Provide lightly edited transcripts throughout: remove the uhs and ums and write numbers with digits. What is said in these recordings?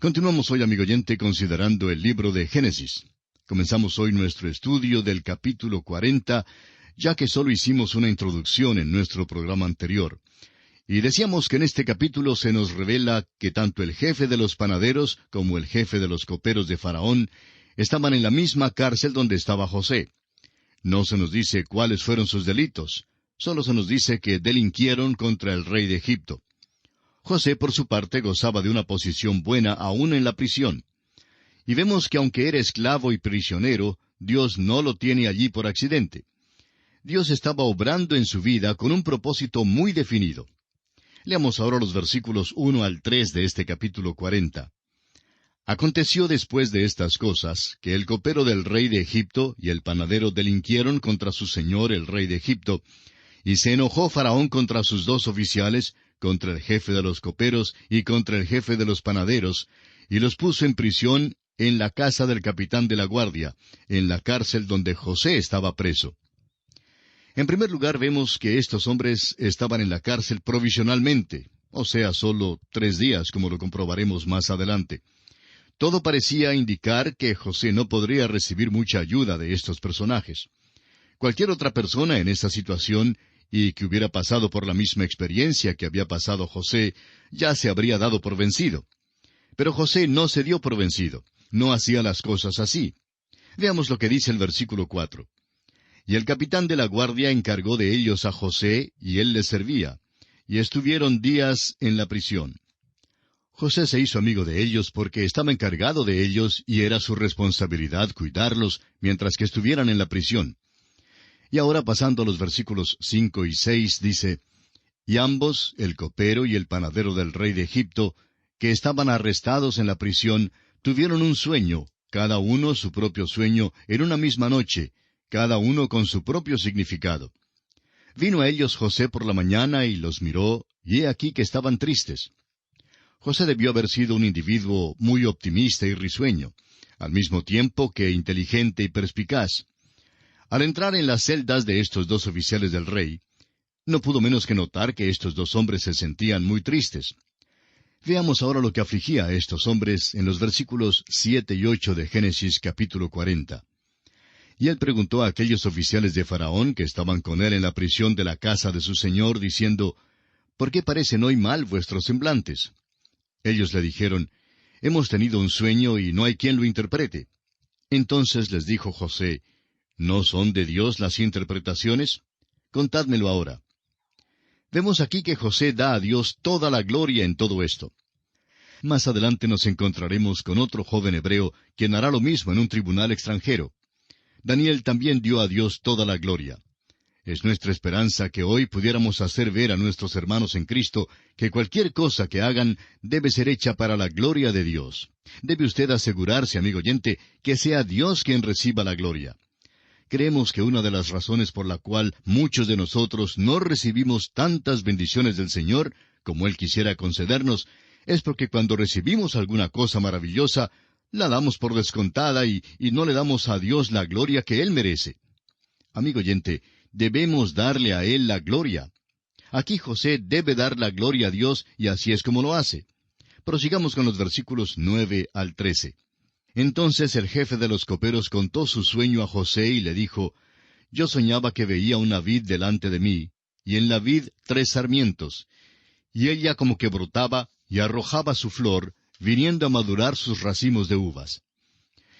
Continuamos hoy, amigo oyente, considerando el libro de Génesis. Comenzamos hoy nuestro estudio del capítulo 40, ya que solo hicimos una introducción en nuestro programa anterior. Y decíamos que en este capítulo se nos revela que tanto el jefe de los panaderos como el jefe de los coperos de Faraón estaban en la misma cárcel donde estaba José. No se nos dice cuáles fueron sus delitos, solo se nos dice que delinquieron contra el rey de Egipto. José, por su parte, gozaba de una posición buena aún en la prisión. Y vemos que aunque era esclavo y prisionero, Dios no lo tiene allí por accidente. Dios estaba obrando en su vida con un propósito muy definido. Leamos ahora los versículos 1 al 3 de este capítulo 40. Aconteció después de estas cosas, que el copero del rey de Egipto y el panadero delinquieron contra su señor el rey de Egipto, y se enojó Faraón contra sus dos oficiales, contra el jefe de los coperos y contra el jefe de los panaderos, y los puso en prisión en la casa del capitán de la guardia, en la cárcel donde José estaba preso. En primer lugar, vemos que estos hombres estaban en la cárcel provisionalmente, o sea, solo 3 días, como lo comprobaremos más adelante. Todo parecía indicar que José no podría recibir mucha ayuda de estos personajes. Cualquier otra persona en esta situación, y que hubiera pasado por la misma experiencia que había pasado José, ya se habría dado por vencido. Pero José no se dio por vencido, no hacía las cosas así. Veamos lo que dice el versículo 4. Y el capitán de la guardia encargó de ellos a José, y él les servía, y estuvieron días en la prisión. José se hizo amigo de ellos porque estaba encargado de ellos y era su responsabilidad cuidarlos mientras que estuvieran en la prisión. Y ahora pasando a los versículos 5 y 6 dice, Y ambos, el copero y el panadero del rey de Egipto, que estaban arrestados en la prisión, tuvieron un sueño, cada uno su propio sueño, en una misma noche, cada uno con su propio significado. Vino a ellos José por la mañana y los miró, y he aquí que estaban tristes. José debió haber sido un individuo muy optimista y risueño, al mismo tiempo que inteligente y perspicaz. Al entrar en las celdas de estos dos oficiales del rey, no pudo menos que notar que estos dos hombres se sentían muy tristes. Veamos ahora lo que afligía a estos hombres en los versículos 7 y 8 de Génesis capítulo 40. Y él preguntó a aquellos oficiales de Faraón que estaban con él en la prisión de la casa de su señor, diciendo, ¿Por qué parecen hoy mal vuestros semblantes? Ellos le dijeron, Hemos tenido un sueño y no hay quien lo interprete. Entonces les dijo José, ¿No son de Dios las interpretaciones? Contádmelo ahora. Vemos aquí que José da a Dios toda la gloria en todo esto. Más adelante nos encontraremos con otro joven hebreo quien hará lo mismo en un tribunal extranjero. Daniel también dio a Dios toda la gloria. Es nuestra esperanza que hoy pudiéramos hacer ver a nuestros hermanos en Cristo que cualquier cosa que hagan debe ser hecha para la gloria de Dios. Debe usted asegurarse, amigo oyente, que sea Dios quien reciba la gloria. Creemos que una de las razones por la cual muchos de nosotros no recibimos tantas bendiciones del Señor como Él quisiera concedernos, es porque cuando recibimos alguna cosa maravillosa, la damos por descontada y no le damos a Dios la gloria que Él merece. Amigo oyente, debemos darle a Él la gloria. Aquí José debe dar la gloria a Dios y así es como lo hace. Prosigamos con los versículos 9 al 13. Entonces el jefe de los coperos contó su sueño a José y le dijo, Yo soñaba que veía una vid delante de mí, y en la vid 3 sarmientos, y ella como que brotaba y arrojaba su flor, viniendo a madurar sus racimos de uvas.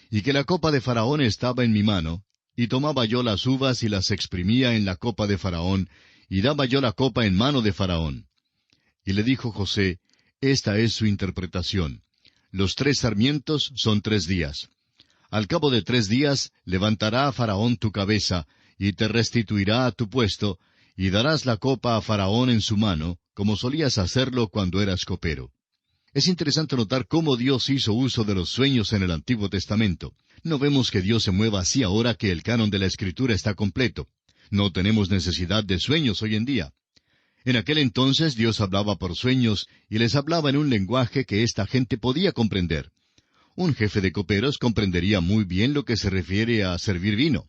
Y que la copa de Faraón estaba en mi mano, y tomaba yo las uvas y las exprimía en la copa de Faraón, y daba yo la copa en mano de Faraón. Y le dijo José, Esta es su interpretación. Los 3 sarmientos son 3 días. Al cabo de 3 días levantará a Faraón tu cabeza, y te restituirá a tu puesto, y darás la copa a Faraón en su mano, como solías hacerlo cuando eras copero. Es interesante notar cómo Dios hizo uso de los sueños en el Antiguo Testamento. No vemos que Dios se mueva así ahora que el canon de la Escritura está completo. No tenemos necesidad de sueños hoy en día. En aquel entonces Dios hablaba por sueños y les hablaba en un lenguaje que esta gente podía comprender. Un jefe de coperos comprendería muy bien lo que se refiere a servir vino.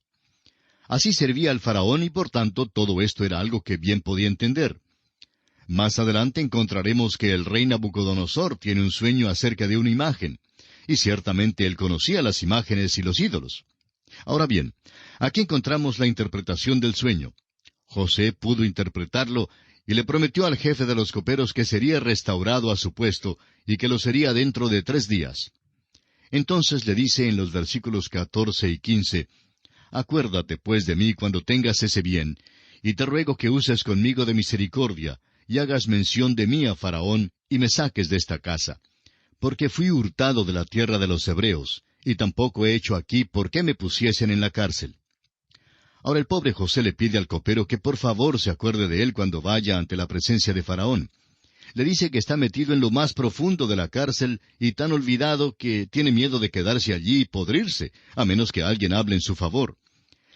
Así servía al faraón y por tanto todo esto era algo que bien podía entender. Más adelante encontraremos que el rey Nabucodonosor tiene un sueño acerca de una imagen, y ciertamente él conocía las imágenes y los ídolos. Ahora bien, aquí encontramos la interpretación del sueño. José pudo interpretarlo y le prometió al jefe de los coperos que sería restaurado a su puesto y que lo sería dentro de 3 días. Entonces le dice en los versículos 14 y 15, «Acuérdate pues de mí cuando tengas ese bien, y te ruego que uses conmigo de misericordia, y hagas mención de mí a Faraón, y me saques de esta casa. Porque fui hurtado de la tierra de los hebreos, y tampoco he hecho aquí por qué me pusiesen en la cárcel». Ahora el pobre José le pide al copero que por favor se acuerde de él cuando vaya ante la presencia de Faraón. Le dice que está metido en lo más profundo de la cárcel y tan olvidado que tiene miedo de quedarse allí y podrirse, a menos que alguien hable en su favor.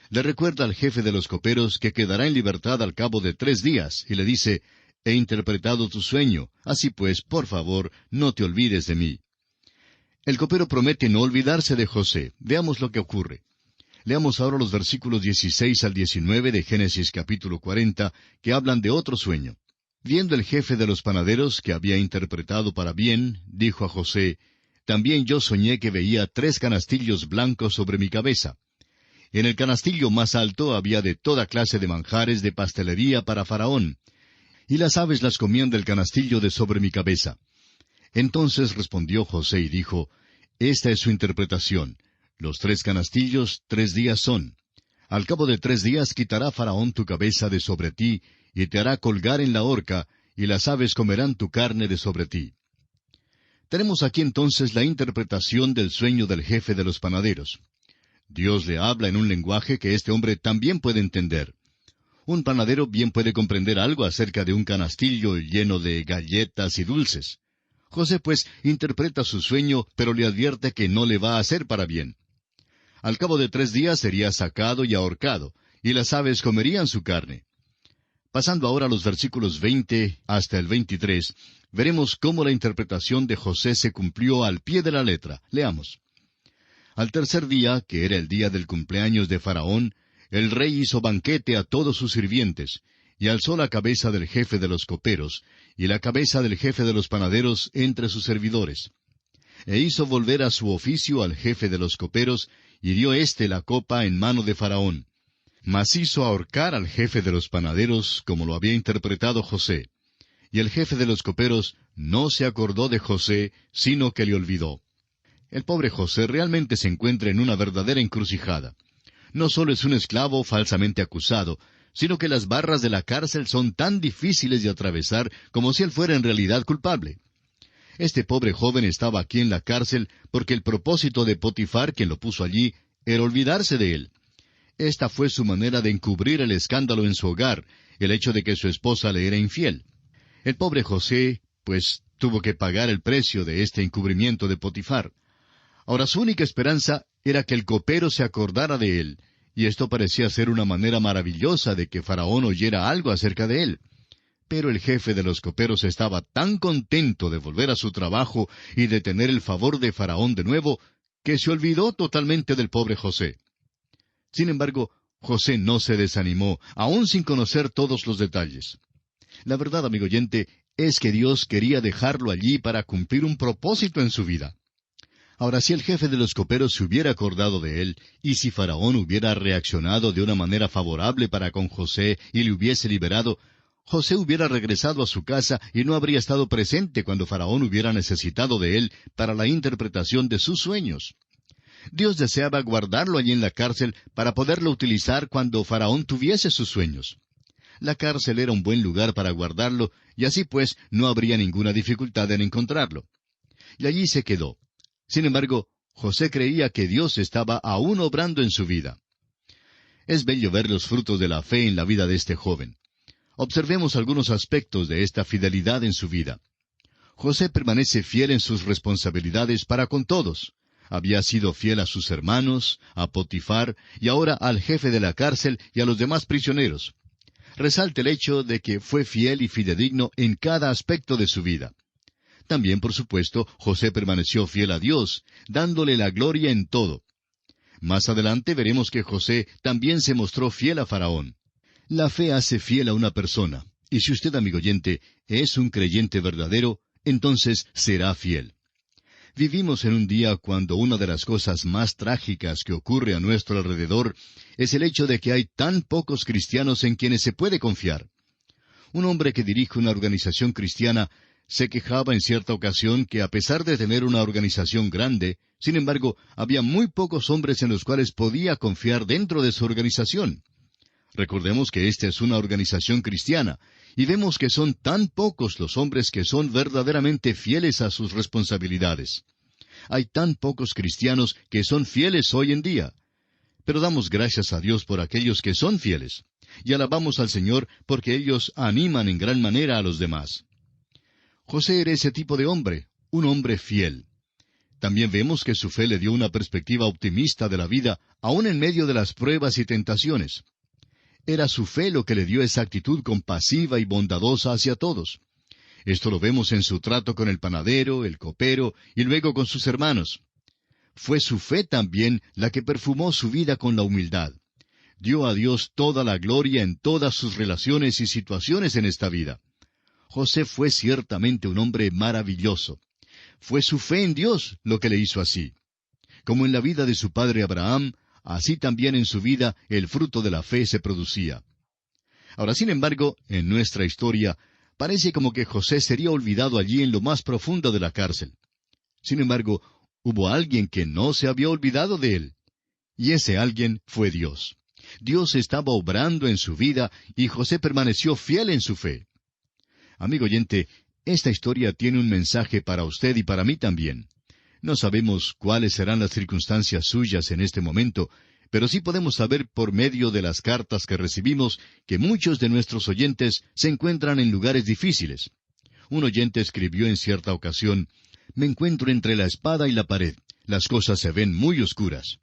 Le recuerda al jefe de los coperos que quedará en libertad al cabo de 3 días, y le dice, «He interpretado tu sueño, así pues, por favor, no te olvides de mí». El copero promete no olvidarse de José. Veamos lo que ocurre. Leamos ahora los versículos 16 al 19 de Génesis capítulo 40, que hablan de otro sueño. Viendo el jefe de los panaderos que había interpretado para bien, dijo a José, «También yo soñé que veía 3 canastillos blancos sobre mi cabeza. En el canastillo más alto había de toda clase de manjares de pastelería para Faraón, y las aves las comían del canastillo de sobre mi cabeza». Entonces respondió José y dijo, «Esta es su interpretación. Los 3 canastillos 3 días son. Al cabo de 3 días quitará Faraón tu cabeza de sobre ti, y te hará colgar en la horca, y las aves comerán tu carne de sobre ti». Tenemos aquí entonces la interpretación del sueño del jefe de los panaderos. Dios le habla en un lenguaje que este hombre también puede entender. Un panadero bien puede comprender algo acerca de un canastillo lleno de galletas y dulces. José, pues, interpreta su sueño, pero le advierte que no le va a hacer para bien. Al cabo de 3 días sería sacado y ahorcado, y las aves comerían su carne. Pasando ahora a los versículos 20 hasta el 23, veremos cómo la interpretación de José se cumplió al pie de la letra. Leamos. Al tercer día, que era el día del cumpleaños de Faraón, el rey hizo banquete a todos sus sirvientes, y alzó la cabeza del jefe de los coperos, y la cabeza del jefe de los panaderos entre sus servidores. E hizo volver a su oficio al jefe de los coperos, y dio éste la copa en mano de Faraón. Mas hizo ahorcar al jefe de los panaderos, como lo había interpretado José. Y el jefe de los coperos no se acordó de José, sino que le olvidó. El pobre José realmente se encuentra en una verdadera encrucijada. No solo es un esclavo falsamente acusado, sino que las barras de la cárcel son tan difíciles de atravesar como si él fuera en realidad culpable. Este pobre joven estaba aquí en la cárcel porque el propósito de Potifar, quien lo puso allí, era olvidarse de él. Esta fue su manera de encubrir el escándalo en su hogar, el hecho de que su esposa le era infiel. El pobre José, pues, tuvo que pagar el precio de este encubrimiento de Potifar. Ahora su única esperanza era que el copero se acordara de él, y esto parecía ser una manera maravillosa de que Faraón oyera algo acerca de él. Pero el jefe de los coperos estaba tan contento de volver a su trabajo y de tener el favor de Faraón de nuevo, que se olvidó totalmente del pobre José. Sin embargo, José no se desanimó, aun sin conocer todos los detalles. La verdad, amigo oyente, es que Dios quería dejarlo allí para cumplir un propósito en su vida. Ahora, si el jefe de los coperos se hubiera acordado de él, y si Faraón hubiera reaccionado de una manera favorable para con José y le hubiese liberado, José hubiera regresado a su casa y no habría estado presente cuando Faraón hubiera necesitado de él para la interpretación de sus sueños. Dios deseaba guardarlo allí en la cárcel para poderlo utilizar cuando Faraón tuviese sus sueños. La cárcel era un buen lugar para guardarlo, y así pues no habría ninguna dificultad en encontrarlo. Y allí se quedó. Sin embargo, José creía que Dios estaba aún obrando en su vida. Es bello ver los frutos de la fe en la vida de este joven. Observemos algunos aspectos de esta fidelidad en su vida. José permanece fiel en sus responsabilidades para con todos. Había sido fiel a sus hermanos, a Potifar, y ahora al jefe de la cárcel y a los demás prisioneros. Resalta el hecho de que fue fiel y fidedigno en cada aspecto de su vida. También, por supuesto, José permaneció fiel a Dios, dándole la gloria en todo. Más adelante veremos que José también se mostró fiel a Faraón. La fe hace fiel a una persona, Y si usted, amigo oyente, es un creyente verdadero, entonces será fiel. Vivimos en un día cuando una de las cosas más trágicas que ocurre a nuestro alrededor es el hecho de que hay tan pocos cristianos en quienes se puede confiar. Un hombre que dirige una organización cristiana se quejaba en cierta ocasión que a pesar de tener una organización grande, sin embargo, había muy pocos hombres en los cuales podía confiar dentro de su organización. Recordemos que esta es una organización cristiana, y vemos que son tan pocos los hombres que son verdaderamente fieles a sus responsabilidades. Hay tan pocos cristianos que son fieles hoy en día. Pero damos gracias a Dios por aquellos que son fieles, y alabamos al Señor porque ellos animan en gran manera a los demás. José era ese tipo de hombre, un hombre fiel. También vemos que su fe le dio una perspectiva optimista de la vida, aun en medio de las pruebas y tentaciones. Era su fe lo que le dio esa actitud compasiva y bondadosa hacia todos. Esto lo vemos en su trato con el panadero, el copero y luego con sus hermanos. Fue su fe también la que perfumó su vida con la humildad. Dio a Dios toda la gloria en todas sus relaciones y situaciones en esta vida. José fue ciertamente un hombre maravilloso. Fue su fe en Dios lo que le hizo así. Como en la vida de su padre Abraham, así también en su vida el fruto de la fe se producía. Ahora, sin embargo, en nuestra historia, parece como que José sería olvidado allí en lo más profundo de la cárcel. Sin embargo, hubo alguien que no se había olvidado de él. Y ese alguien fue Dios. Dios estaba obrando en su vida y José permaneció fiel en su fe. Amigo oyente, esta historia tiene un mensaje para usted y para mí también. No sabemos cuáles serán las circunstancias suyas en este momento, pero sí podemos saber por medio de las cartas que recibimos que muchos de nuestros oyentes se encuentran en lugares difíciles. Un oyente escribió en cierta ocasión: «Me encuentro entre la espada y la pared. Las cosas se ven muy oscuras».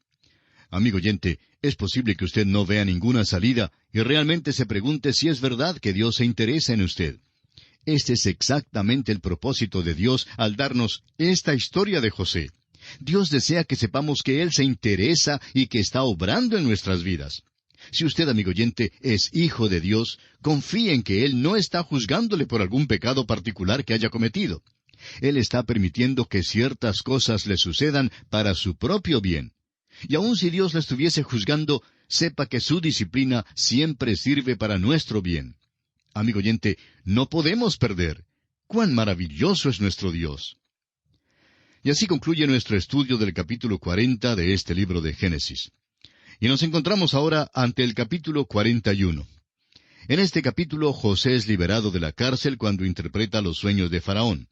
Amigo oyente, es posible que usted no vea ninguna salida y realmente se pregunte si es verdad que Dios se interesa en usted. Este es exactamente el propósito de Dios al darnos esta historia de José. Dios desea que sepamos que Él se interesa y que está obrando en nuestras vidas. Si usted, amigo oyente, es hijo de Dios, confíe en que Él no está juzgándole por algún pecado particular que haya cometido. Él está permitiendo que ciertas cosas le sucedan para su propio bien. Y aun si Dios le estuviese juzgando, sepa que su disciplina siempre sirve para nuestro bien. Amigo oyente, no podemos perder. ¡Cuán maravilloso es nuestro Dios! Y así concluye nuestro estudio del capítulo 40 de este libro de Génesis. Y nos encontramos ahora ante el capítulo 41. En este capítulo José es liberado de la cárcel cuando interpreta los sueños de Faraón.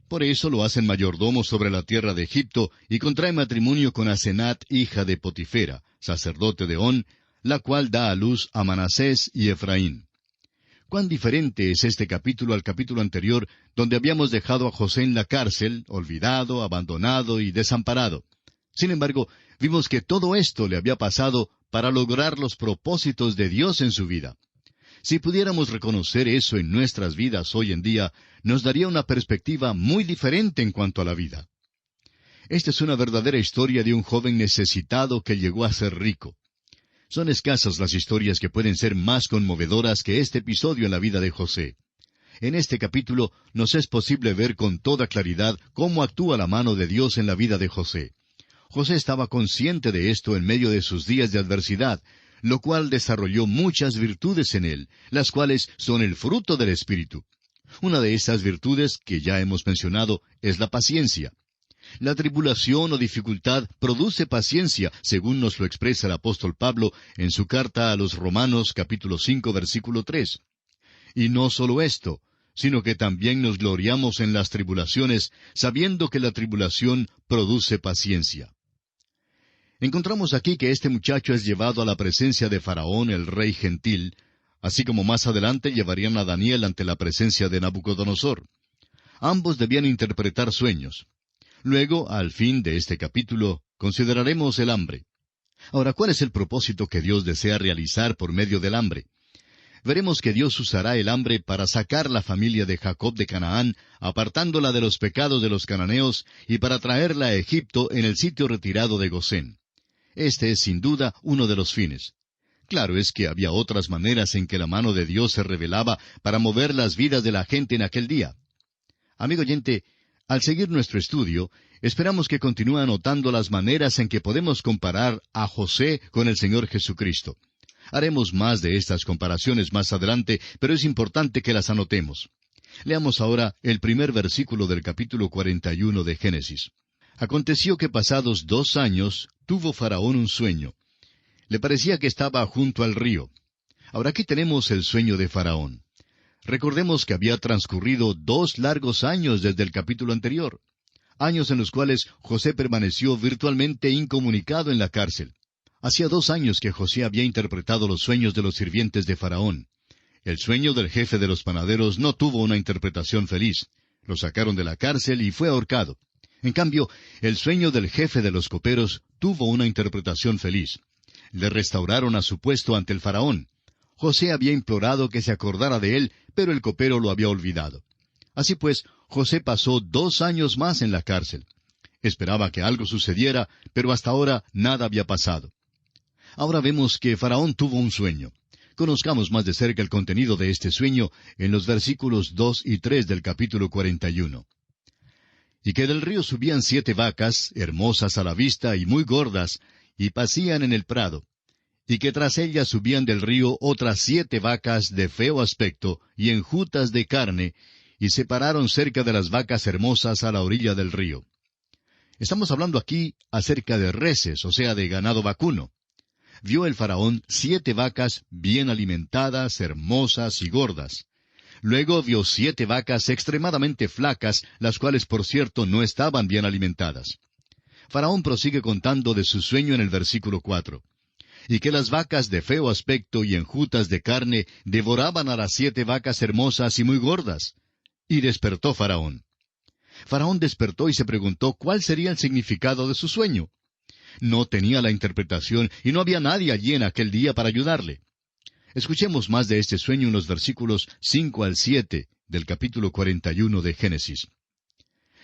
Por eso lo hacen mayordomo sobre la tierra de Egipto y contrae matrimonio con Asenat, hija de Potifera, sacerdote de On, la cual da a luz a Manasés y Efraín. Cuán diferente es este capítulo al capítulo anterior, donde habíamos dejado a José en la cárcel, olvidado, abandonado y desamparado. Sin embargo, vimos que todo esto le había pasado para lograr los propósitos de Dios en su vida. Si pudiéramos reconocer eso en nuestras vidas hoy en día, nos daría una perspectiva muy diferente en cuanto a la vida. Esta es una verdadera historia de un joven necesitado que llegó a ser rico. Son escasas las historias que pueden ser más conmovedoras que este episodio en la vida de José. En este capítulo nos es posible ver con toda claridad cómo actúa la mano de Dios en la vida de José. José estaba consciente de esto en medio de sus días de adversidad, lo cual desarrolló muchas virtudes en él, las cuales son el fruto del Espíritu. Una de esas virtudes que ya hemos mencionado es la paciencia. La tribulación o dificultad produce paciencia, según nos lo expresa el apóstol Pablo en su carta a los Romanos capítulo 5 versículo 3. Y no solo esto, sino que también nos gloriamos en las tribulaciones, sabiendo que la tribulación produce paciencia. Encontramos aquí que este muchacho es llevado a la presencia de Faraón, el rey gentil, así como más adelante llevarían a Daniel ante la presencia de Nabucodonosor. Ambos debían interpretar sueños. Luego, al fin de este capítulo, consideraremos el hambre. Ahora, ¿cuál es el propósito que Dios desea realizar por medio del hambre? Veremos que Dios usará el hambre para sacar la familia de Jacob de Canaán, apartándola de los pecados de los cananeos, y para traerla a Egipto en el sitio retirado de Gosén. Este es sin duda uno de los fines. Claro es que había otras maneras en que la mano de Dios se revelaba para mover las vidas de la gente en aquel día. Amigo oyente, al seguir nuestro estudio, esperamos que continúe anotando las maneras en que podemos comparar a José con el Señor Jesucristo. Haremos más de estas comparaciones más adelante, pero es importante que las anotemos. Leamos ahora el primer versículo del capítulo 41 de Génesis. Aconteció que pasados 2 años tuvo Faraón un sueño. Le parecía que estaba junto al río. Ahora aquí tenemos el sueño de Faraón. Recordemos que había transcurrido 2 largos años desde el capítulo anterior. Años en los cuales José permaneció virtualmente incomunicado en la cárcel. Hacía 2 años que José había interpretado los sueños de los sirvientes de Faraón. El sueño del jefe de los panaderos no tuvo una interpretación feliz. Lo sacaron de la cárcel y fue ahorcado. En cambio, el sueño del jefe de los coperos tuvo una interpretación feliz. Le restauraron a su puesto ante el Faraón. José había implorado que se acordara de él, pero el copero lo había olvidado. Así pues, José pasó 2 años más en la cárcel. Esperaba que algo sucediera, pero hasta ahora nada había pasado. Ahora vemos que Faraón tuvo un sueño. Conozcamos más de cerca el contenido de este sueño en los versículos 2 y 3 del capítulo 41. Y que del río subían 7 vacas, hermosas a la vista y muy gordas, y pacían en el prado, y que tras ellas subían del río otras 7 vacas de feo aspecto y enjutas de carne, y se pararon cerca de las vacas hermosas a la orilla del río. Estamos hablando aquí acerca de reses, o sea, de ganado vacuno. Vio el Faraón 7 vacas bien alimentadas, hermosas y gordas. Luego vio 7 vacas extremadamente flacas, las cuales por cierto no estaban bien alimentadas. Faraón prosigue contando de su sueño en el versículo 4. Y que las vacas de feo aspecto y enjutas de carne devoraban a las 7 vacas hermosas y muy gordas. Y despertó Faraón. Faraón despertó y se preguntó cuál sería el significado de su sueño. No tenía la interpretación y no había nadie allí en aquel día para ayudarle. Escuchemos más de este sueño en los versículos 5 al 7 del capítulo 41 de Génesis.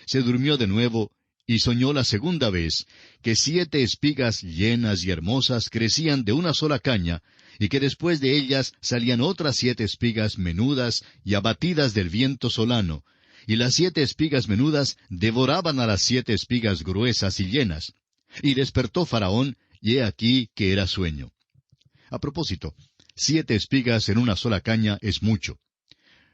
Se durmió de nuevo y soñó la segunda vez que 7 espigas llenas y hermosas crecían de una sola caña, y que después de ellas salían otras 7 espigas menudas y abatidas del viento solano, y las 7 espigas menudas devoraban a las 7 espigas gruesas y llenas. Y despertó Faraón, y he aquí que era sueño. A propósito, 7 espigas en una sola caña es mucho.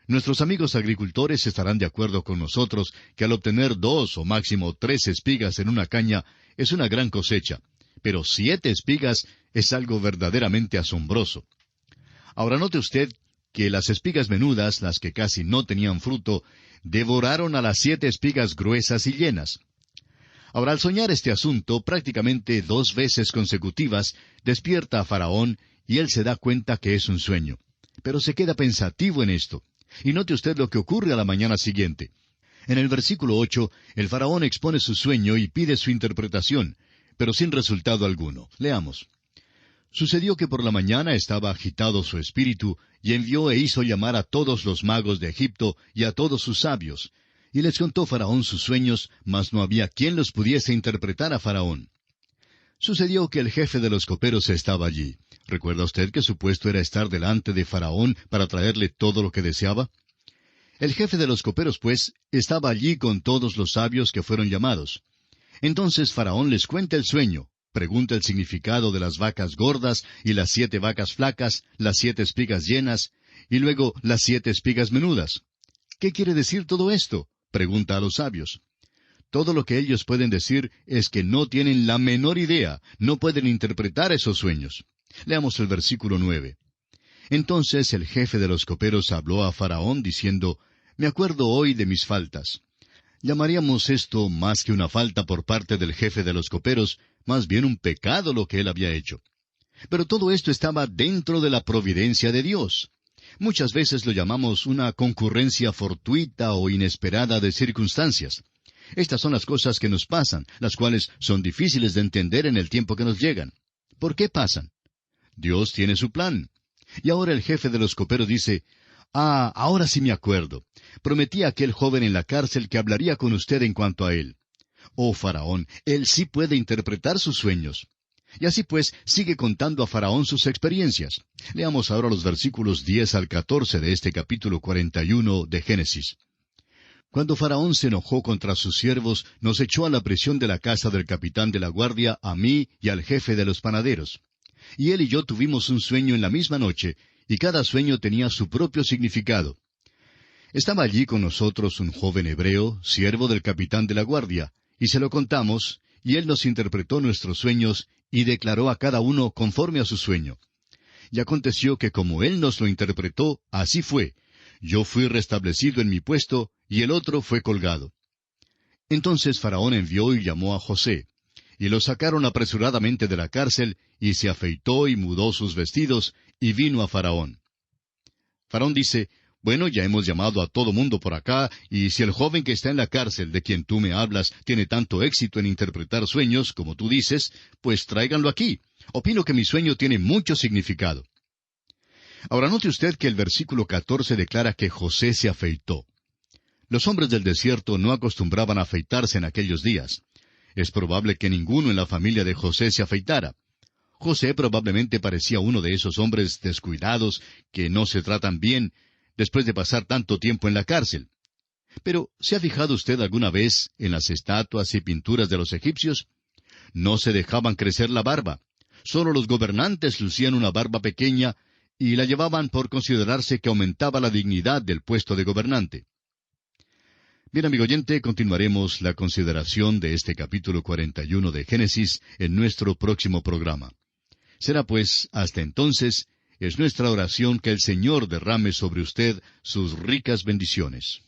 Nuestros amigos agricultores estarán de acuerdo con nosotros que al obtener 2 o máximo 3 espigas en una caña es una gran cosecha, pero 7 espigas es algo verdaderamente asombroso. Ahora note usted que las espigas menudas, las que casi no tenían fruto, devoraron a las 7 espigas gruesas y llenas. Ahora, al soñar este asunto prácticamente 2 veces consecutivas, despierta a Faraón y él se da cuenta que es un sueño. Pero se queda pensativo en esto. Y note usted lo que ocurre a la mañana siguiente. En el versículo 8, el Faraón expone su sueño y pide su interpretación, pero sin resultado alguno. Leamos. Sucedió que por la mañana estaba agitado su espíritu, y envió e hizo llamar a todos los magos de Egipto y a todos sus sabios. Y les contó Faraón sus sueños, mas no había quien los pudiese interpretar a Faraón. Sucedió que el jefe de los coperos estaba allí. ¿Recuerda usted que su puesto era estar delante de Faraón para traerle todo lo que deseaba? El jefe de los coperos, pues, estaba allí con todos los sabios que fueron llamados. Entonces Faraón les cuenta el sueño, pregunta el significado de las vacas gordas y las 7 vacas flacas, las 7 espigas llenas, y luego las 7 espigas menudas. ¿Qué quiere decir todo esto?, pregunta a los sabios. Todo lo que ellos pueden decir es que no tienen la menor idea, no pueden interpretar esos sueños. Leamos el versículo 9. Entonces el jefe de los coperos habló a Faraón diciendo, «Me acuerdo hoy de mis faltas». Llamaríamos esto más que una falta por parte del jefe de los coperos, más bien un pecado lo que él había hecho. Pero todo esto estaba dentro de la providencia de Dios. Muchas veces lo llamamos una concurrencia fortuita o inesperada de circunstancias. Estas son las cosas que nos pasan, las cuales son difíciles de entender en el tiempo que nos llegan. ¿Por qué pasan? Dios tiene su plan. Y ahora el jefe de los coperos dice, ahora sí me acuerdo. Prometí a aquel joven en la cárcel que hablaría con usted en cuanto a él. Oh, Faraón, él sí puede interpretar sus sueños. Y así pues, sigue contando a Faraón sus experiencias. Leamos ahora los versículos 10 al 14 de este capítulo 41 de Génesis. Cuando Faraón se enojó contra sus siervos, nos echó a la prisión de la casa del capitán de la guardia, a mí y al jefe de los panaderos. Y él y yo tuvimos un sueño en la misma noche, y cada sueño tenía su propio significado. Estaba allí con nosotros un joven hebreo, siervo del capitán de la guardia, y se lo contamos, y él nos interpretó nuestros sueños, y declaró a cada uno conforme a su sueño. Y aconteció que como él nos lo interpretó, así fue. Yo fui restablecido en mi puesto, y el otro fue colgado. Entonces Faraón envió y llamó a José, y lo sacaron apresuradamente de la cárcel, y se afeitó y mudó sus vestidos, y vino a Faraón. Faraón dice, bueno, ya hemos llamado a todo mundo por acá, y si el joven que está en la cárcel, de quien tú me hablas, tiene tanto éxito en interpretar sueños, como tú dices, pues tráiganlo aquí. Opino que mi sueño tiene mucho significado. Ahora note usted que el versículo 14 declara que José se afeitó. Los hombres del desierto no acostumbraban a afeitarse en aquellos días. Es probable que ninguno en la familia de José se afeitara. José probablemente parecía uno de esos hombres descuidados que no se tratan bien después de pasar tanto tiempo en la cárcel. Pero, ¿se ha fijado usted alguna vez en las estatuas y pinturas de los egipcios? No se dejaban crecer la barba. Solo los gobernantes lucían una barba pequeña y la llevaban por considerarse que aumentaba la dignidad del puesto de gobernante. Bien, amigo oyente, continuaremos la consideración de este capítulo 41 de Génesis en nuestro próximo programa. Será pues, hasta entonces, es nuestra oración que el Señor derrame sobre usted sus ricas bendiciones.